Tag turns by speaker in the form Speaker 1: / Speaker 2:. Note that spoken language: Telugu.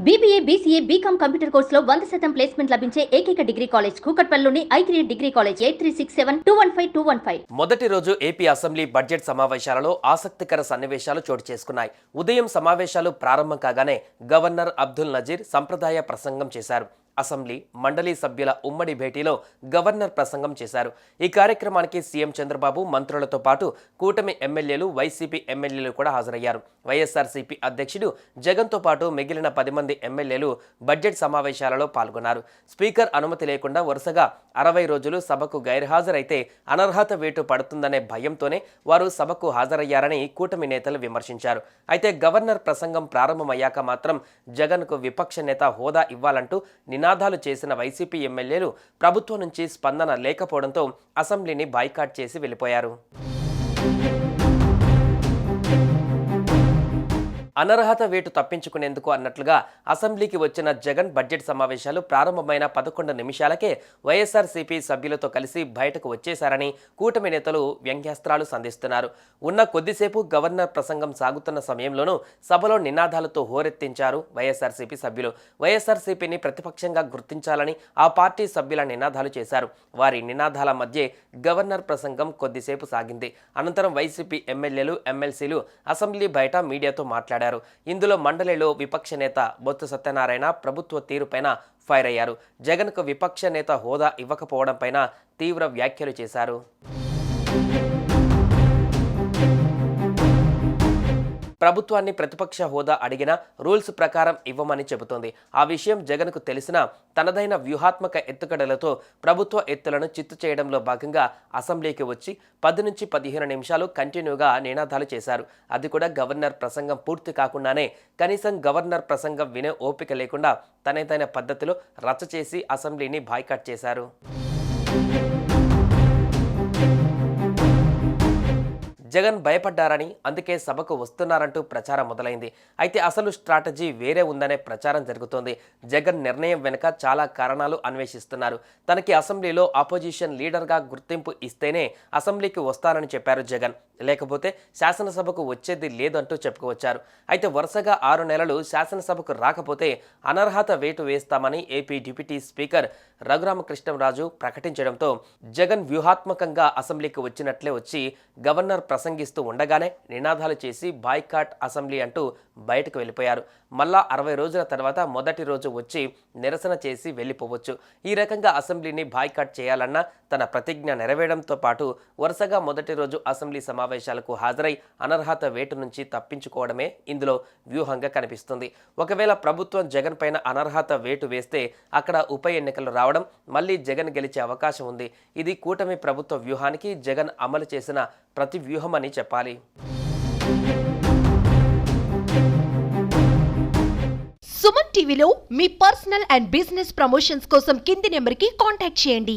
Speaker 1: BBA, BCA, BCom కంప్యూటర్ కోర్సులో 100% ప్లేస్మెంట్ లభించే ఏకైక డిగ్రీ కాలేజ్ కూకట్పల్లిలోని I3 డిగ్రీ కాలేజ్ 8367215215.
Speaker 2: మొదటి రోజు ఏపీ అసెంబ్లీ బడ్జెట్ సమావేశాలలో ఆసక్తికర సన్నివేశాలు చోటు చేసుకున్నాయి. ఉదయం సమావేశాలు ప్రారంభం కాగానే గవర్నర్ అబ్దుల్ నజీర్ సంప్రదాయ ప్రసంగం చేశారు. అసెంబ్లీ మండలి సభ్యుల ఉమ్మడి భేటీలో గవర్నర్ ప్రసంగం చేశారు. ఈ కార్యక్రమానికి సీఎం చంద్రబాబు, మంత్రులతో పాటు కూటమి ఎమ్మెల్యేలు, వైసీపీ ఎమ్మెల్యేలు కూడా హాజరయ్యారు. వైఎస్ఆర్సీపీ అధ్యక్షుడు జగన్తో పాటు మిగిలిన 10 మంది ఎమ్మెల్యేలు బడ్జెట్ సమావేశాలలో పాల్గొన్నారు. స్పీకర్ అనుమతి లేకుండా వరుసగా 60 రోజులు సభకు గైర్హాజరైతే అనర్హత వేటు పడుతుందనే భయంతోనే వారు సభకు హాజరయ్యారని కూటమి నేతలు విమర్శించారు. అయితే గవర్నర్ ప్రసంగం ప్రారంభమయ్యాక మాత్రం జగన్కు విపక్ష నేత హోదా ఇవ్వాలంటూ నినాదాలు చేసిన వైసీపీ ఎమ్మెల్యేలు ప్రభుత్వం నుంచి స్పందన లేకపోవడంతో అసెంబ్లీని బాయ్కాట్ చేసి వెళ్ళిపోయారు. అనర్హత వేటు తప్పించుకునేందుకు అన్నట్లుగా అసెంబ్లీకి వచ్చిన జగన్ బడ్జెట్ సమావేశాలు ప్రారంభమైన 11 నిమిషాలకే వైఎస్ఆర్సీపీ సభ్యులతో కలిసి బయటకు వచ్చేశారని కూటమి నేతలు వ్యంగ్యాస్త్రాలు సంధిస్తున్నారు. ఉన్న కొద్దిసేపు గవర్నర్ ప్రసంగం సాగుతున్న సమయంలోనూ సభలో నినాదాలతో హోరెత్తించారు వైఎస్ఆర్సీపీ సభ్యులు. వైఎస్ఆర్సీపీని ప్రతిపక్షంగా గుర్తించాలని ఆ పార్టీ సభ్యుల నినాదాలు చేశారు. వారి నినాదాల మధ్య గవర్నర్ ప్రసంగం కొద్దిసేపు సాగింది. అనంతరం వైసీపీ ఎమ్మెల్యేలు, ఎమ్మెల్సీలు అసెంబ్లీ బయట మీడియాతో మాట్లాడారు. ఇందులో మండలిలో విపక్ష నేత బొత్స సత్యనారాయణ ప్రభుత్వ తీరుపైన ఫైర్ అయ్యారు. జగన్కు విపక్ష నేత హోదా ఇవ్వకపోవడం పైన తీవ్ర వ్యాఖ్యలు చేశారు. ప్రభుత్వాన్ని ప్రతిపక్ష హోదా అడిగినా రూల్స్ ప్రకారం ఇవ్వమని చెబుతోంది. ఆ విషయం జగన్కు తెలిసినా తనదైన వ్యూహాత్మక ఎత్తుగడలతో ప్రభుత్వ ఎత్తులను చిత్తు చేయడంలో భాగంగా అసెంబ్లీకి వచ్చి 10 నుంచి 15 నిమిషాలు కంటిన్యూగా నినాదాలు చేశారు. అది కూడా గవర్నర్ ప్రసంగం పూర్తి కాకుండానే. కనీసం గవర్నర్ ప్రసంగం వినే ఓపిక లేకుండా తనదైన పద్ధతిలో రచ్చ చేసి అసెంబ్లీని బాయ్కాట్ చేశారు. జగన్ భయపడ్డారని, అందుకే సభకు వస్తున్నారంటూ ప్రచారం మొదలైంది. అయితే అసలు స్ట్రాటజీ వేరే ఉందనే ప్రచారం జరుగుతోంది. జగన్ నిర్ణయం వెనుక చాలా కారణాలు అన్వేషిస్తున్నారు. తనకి అసెంబ్లీలో ఆపోజిషన్ లీడర్గా గుర్తింపు ఇస్తేనే అసెంబ్లీకి వస్తానని చెప్పారు జగన్. లేకపోతే శాసనసభకు వచ్చేది లేదంటూ చెప్పుకొచ్చారు. అయితే వరుసగా 6 నెలలు శాసనసభకు రాకపోతే అనర్హత వేటు వేస్తామని ఏపీ డిప్యూటీ స్పీకర్ రఘురామకృష్ణంరాజు ప్రకటించడంతో జగన్ వ్యూహాత్మకంగా అసెంబ్లీకి వచ్చినట్లే వచ్చి గవర్నర్ ప్రసంగిస్తూ ఉండగానే నినాదాలు చేసి బాయ్కాట్ అసెంబ్లీ అంటూ బయటకు వెళ్ళిపోయారు. మళ్ళా 60 రోజుల తర్వాత మొదటి రోజు వచ్చి నిరసన చేసి వెళ్ళిపోవచ్చు. ఈ రకంగా అసెంబ్లీని బాయ్కాట్ చేయాలన్న తన ప్రతిజ్ఞ నెరవేరడంతో పాటు వరుసగా మొదటి రోజు అసెంబ్లీ సమావేశాలకు హాజరై అనర్హత వేటు నుంచి తప్పించుకోవడమే ఇందులో వ్యూహంగా కనిపిస్తుంది. ఒకవేళ ప్రభుత్వం జగన్ పైన అనర్హత వేటు వేస్తే అక్కడ ఉప ఎన్నికలు రావడం, మళ్ళీ జగన్ గెలిచే అవకాశం ఉంది. ఇది కూటమి ప్రభుత్వ వ్యూహానికి జగన్ అమలు చేసిన ప్రతి వ్యూహమని చెప్పాలి.
Speaker 3: సుమన్ టీవీలో మీ పర్సనల్ అండ్ బిజినెస్ ప్రమోషన్స్ కోసం కింది నెంబర్కి కాంటాక్ట్ చేయండి.